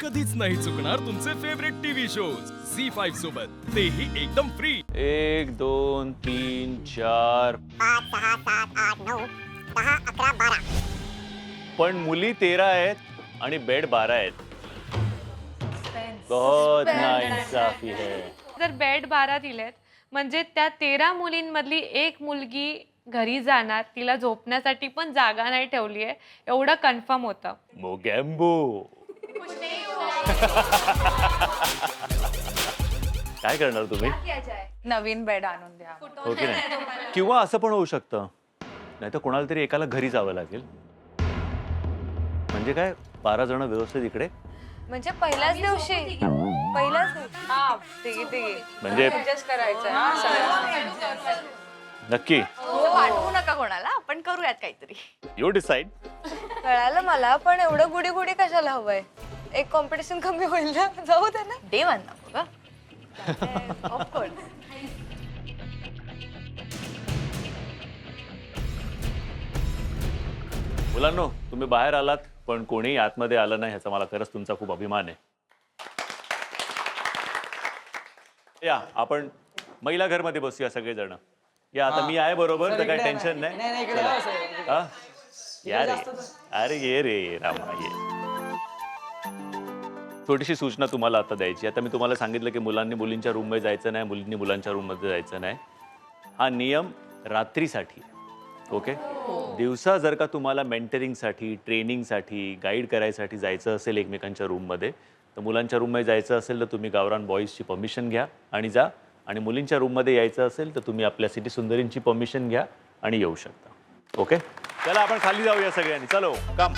कधीच नाही चुकणार तुमचे फेवरेट टीव्ही शोज झी5 सोबत, तेही एकदम फ्री। 1 2 3 4 5 6 7 8 9 10 11 12 पण मुली 13 आहेत आणि बेड 12 आहेत। बहुत नाइंसाफी है। जर बेड 12 दिलेत म्हणजे त्या 13 मुलींमधली एक मुलगी घरी जाणार, तिला झोपण्यासाठी पण जागा नाही ठेवली आहे एवढं कन्फर्म होतं। मोगॅम्बो काय करणार तुम्ही? नवीन बेड आणून द्या। हो की नाही? किंवा असं पण होऊ शकतं, नाही तर कोणाला तरी एकाला घरी जावं लागेल। म्हणजे काय 12 जण व्यवस्थित इकडे, म्हणजे पहिल्याच दिवशी म्हणजे ऍडजस्ट करायचं हा सगळं। नक्की वाटवू नका कोणाला, आपण करूयात काहीतरी। You decide. कळालं मला, पण एवढं गुडी गुडी कशाला हवंय? एक कॉम्पिटिशन कमी होईल ना, जाऊ दे ना। डे वन ना ऑफकोर्स। मुलांनो, तुम्ही बाहेर आलात पण कोणी आतमध्ये आलं नाही, ह्याचा मला खरंच तुमचा खूप अभिमान आहे। या आपण महिला घरमध्ये बसूया सगळेजण। या आता मी आहे बरोबर, तर काही टेन्शन नाही। चला. या रे, अरे ये रे रामा ये। छोटीशी सूचना तुम्हाला आता द्यायची। आता मी तुम्हाला सांगितलं की मुलांनी मुलींच्या रूममध्ये जायचं नाही, मुलींनी मुलांच्या रूममध्ये जायचं नाही। हा नियम रात्रीसाठी, ओके? दिवसा जर का तुम्हाला मेंटरिंगसाठी, ट्रेनिंगसाठी, गाईड करायसाठी जायचं असेल एकमेकांच्या रूममध्ये, तर मुलांच्या रूममध्ये जायचं असेल तर तुम्ही गावरान बॉईजची परमिशन घ्या आणि जा, आणि मुलींच्या रूममध्ये यायचं असेल तर तुम्ही आपल्या सिटी सुंदरींची परमिशन घ्या आणि येऊ शकता, ओके? चला आपण खाली जाऊया सगळ्यांनी, चलो कम।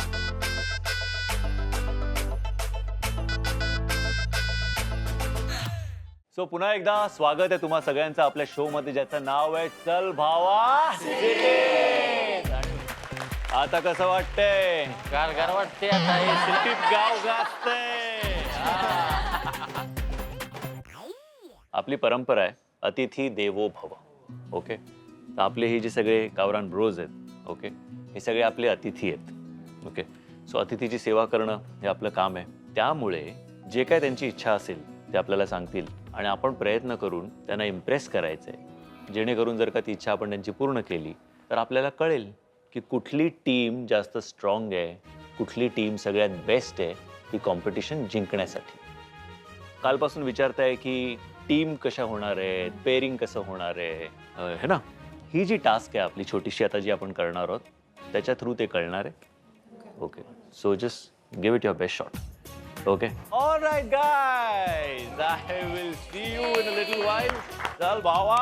सो पुन्हा एकदा स्वागत आहे तुम्हा सगळ्यांचं आपल्या शो मध्ये, ज्याचं नाव आहे चल भावा सिटी। आता कसं वाटतंय? गार वाटते आता हे सिटीत गाव गाजतंय। आपली परंपरा आहे अतिथी देवो भव, ओके? तर आपले हे जे सगळे गावरान ब्रोज आहेत, ओके, हे सगळे आपले अतिथी आहेत, ओके? सो अतिथीची सेवा करणं हे आपलं काम आहे। त्यामुळे जे काय त्यांची इच्छा असेल ते आपल्याला सांगतील आणि आपण प्रयत्न करून त्यांना इम्प्रेस करायचं आहे, जेणेकरून जर का ती इच्छा आपण त्यांची पूर्ण केली तर आपल्याला कळेल की कुठली टीम जास्त स्ट्रॉंग आहे, कुठली टीम सगळ्यात बेस्ट आहे ही कॉम्पिटिशन जिंकण्यासाठी। कालपासून विचारताय की टीम कशा होणार आहे, पेअरिंग कसं होणार आहे, है ना? ही जी टास्क आहे आपली छोटीशी आता जी आपण करणार आहोत, त्याच्या थ्रू ते कळणार आहे, okay? So just give it your best shot, okay? All right, guys. I will see you in a little while. Chal, Bhawa.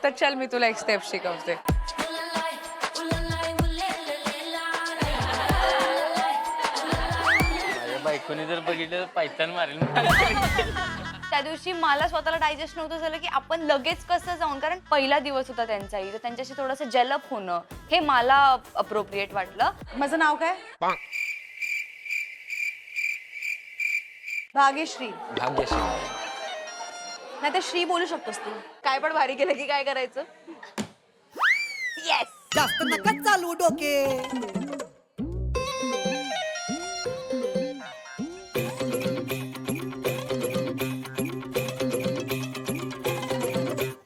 तर चल मी तुला एक स्टेप शिकवते। माझ्या बायकोने जर बघितलं तर पायतान मारेल। त्या दिवशी मला स्वतःला डायजेस्ट नव्हतं झालं की आपण लगेच कसं जाऊन, कारण पहिला दिवस होता त्यांचाही, तर त्यांच्याशी थोडंसं जलप होणं हे मला अप्रोप्रिएट वाटलं। माझं नाव काय? भाग्यश्री। नाही तर श्री बोलू शकतोस तू, काय पण भारी केलं की काय करायचं? येस, जास्त नका चालू डोके।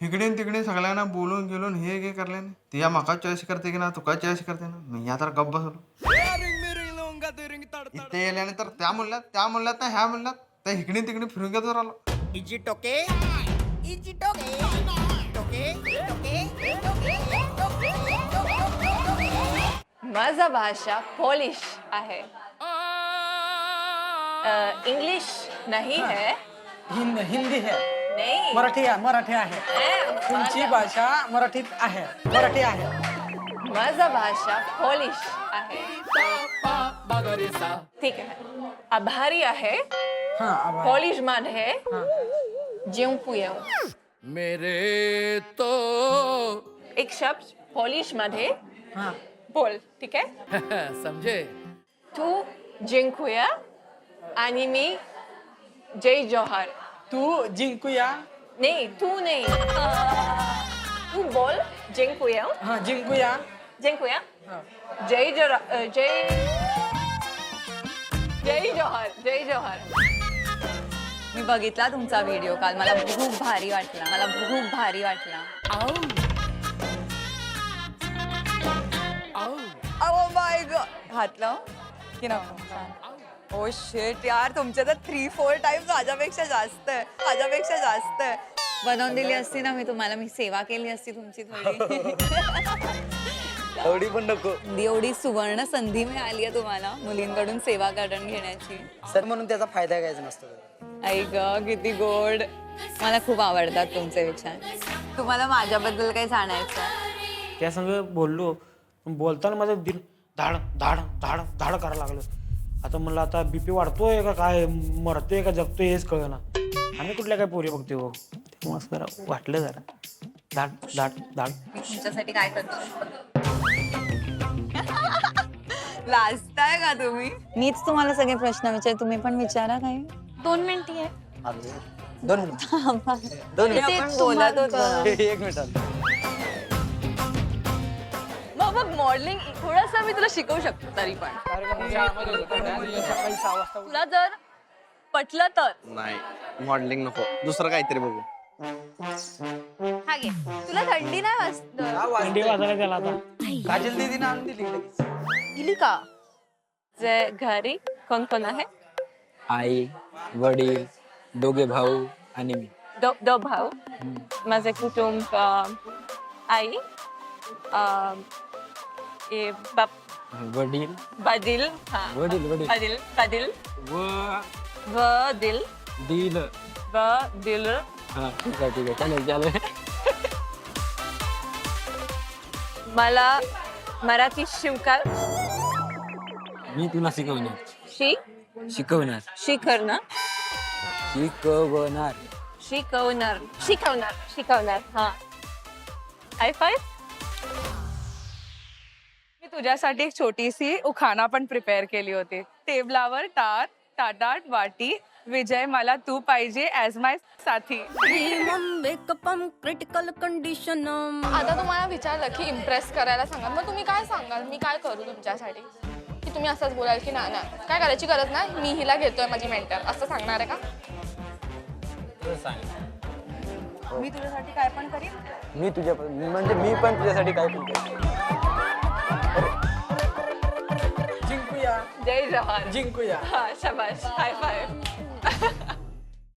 इकडे तिकडे सगळ्यांना बोलून गेलून हे करले ना, ते या मका चॉईस करते की ना तुका चॉईस करते ना, मी आता गप्प बसलो। इथे येल्यानंतर त्या म्हणल्यात ना ह्या म्हणल्यात, त्या इकडे तिकडे फिरून घेतो राहिलो। इजी टोके, इजी टोके, टोके टोके टोके। माझा भाषा पॉलिश आहे, इंग्लिश नहीं है। हिंदी है, नहीं, मराठी आहे। तुमची भाषा मराठीत आहे, मराठी आहे। माझा भाषा पॉलिश आहे, ठीक आहे। आभारी आहे, पॉलिश मान है, जिंकूया मेरे तो एक शब्द पॉलिश मध्ये बोल, ठीक आहे? समझे? तू जिंकूया आणि मी जय जोहार। तू जिंकूया, नहीं तू नहीं, तू बोल जिंकूया, जिंकूया, जिंकूया जय जोहर. मी बघितला तुमचा व्हिडिओ काल, मला खूप भारी वाटला. Oh my God. घातलं की नको? ओ शिट यार, तुमच्या तर 3-4 टाइम्स माझ्यापेक्षा जास्त आहे. बनवून दिली असती ना मी तुम्हाला, मी सेवा केली असती तुमची थोडी. एवढी पण नको. एवढी सुवर्ण संधी मिळाली आहे तुम्हाला मुलींकडून सेवा करून घेण्याची. सर म्हणून त्याचा फायदा घ्यायचा नसतो. आई ग, किती गोड. मला खूप आवडतात तुमचे विचार. तुम्हाला माझ्याबद्दल काही सांगायचं? त्या संग बोललो, पण बोलताना माझं दिल धाड धाड धाड धाड करायला लागलं. आता मला आता बीपी वाढतोय का काय, मरतोय का जगतोय हेच कळना. आम्ही कुठल्या काय पोरी बघते हो, तेव्हा असं जरा वाटलं जरा धाड धाड धाड. मी तुमच्यासाठी काय करतो? लाजताय का तुम्ही? मीच तुम्हाला सगळे प्रश्न विचार, तुम्ही पण विचारा काही. 2 मिनिटं आहे. 2 मिनिट. आपण बोलत होतो. 1 मिनिट. मग मॉडेलिंग थोडंसं मी तुला शिकवू शकतो तरी पण. तुला जर पटलं तर. नाही मॉडेलिंग नको, दुसरं काहीतरी बघू. हा घे. तुला थंडी नाही वाजत? थंडी वाजायला त्याला आता. काजल दीदीने आणून दिली लगेच. दिली का? जे घरी कोण कोण आहे? आई, वडील, दोघे भाऊ आणि मी. दो भाऊ. माझे कुटुंब, आई, वडील बदिल, वडील वडील बदिल, व दिल, दिल. दिल. हा ठीक आहे चालेल. मला मराठी शिवकार मी तुला शिकवणार. शिकवणार. शिकवणार. हा. हाय फाय. मी तुझ्यासाठी एक छोटीशी उखाणा पण प्रिपेअर केली होती. टेबलावर ताटात वाटी, विजय मला तू पाहिजे ॲज माय साथी. Critical condition. आता तुम्हाला विचारलं की इम्प्रेस करायला सांगा, मग तुम्ही काय सांगाल? मी काय करू तुमच्यासाठी? की तुम्ही असंच बोलाल की ना काय करायची गरज नाही, मी हिला घेतोय माझी मेंटर, असं सांगणार आहे का? मी तुझ्यासाठी काय पण करीन. मी पण तुझ्यासाठी काय पण करेन. जय जवाहर. जिंकूया. हा, शाबाश. हाय फाय.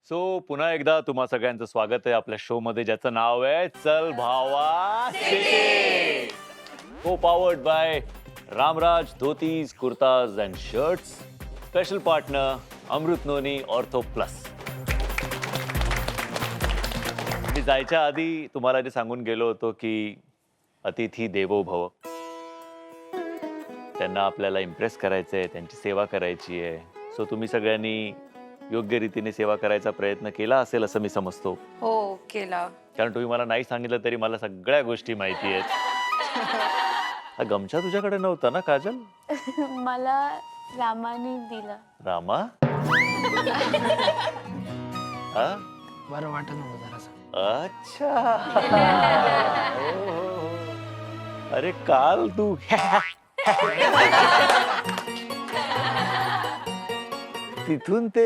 सो पुन्हा एकदा तुम्हा सगळ्यांचं स्वागत आहे आपल्या शो मध्ये, ज्याचं नाव आहे चल भावा city. Co powered by Ramraj dhotis, kurtas and shirts. Special partner Amrit noni ortho plus. मी जायच्या आधी तुम्हाला जे सांगून गेलो होतो की अतिथी देवो भव. त्यांना आपल्याला इम्प्रेस करायचंय, त्यांची सेवा करायची आहे. सो तुम्ही सगळ्यांनी योग्य रीतीने सेवा करायचा प्रयत्न केला असेल असं मी समजतो. हो केला. कारण तुम्ही मला नाही सांगितलं तरी मला सगळ्या गोष्टी माहिती आहेत. हा गमछा तुझ्याकडे नव्हता ना काजल? मला रामाने दिला. रामा? हा? बरं वाटत नव्हतं जरासं. अच्छा. अरे काल तू तिथून ते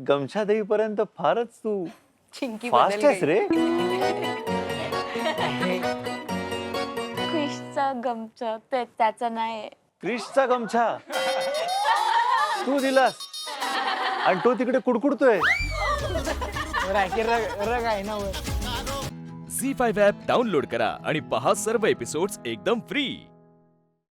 गमछा देईपर्यंत फारच तू फास्ट आहेस रे. क्रिशचा गमछा त्याचा नाही. क्रिशचा गमछा तू दिलास आणि तो तिकडे कुडकुडतोय. रग आहे ना. झी 5 ॲप डाउनलोड करा आणि पहा सर्व एपिसोड्स एकदम फ्री.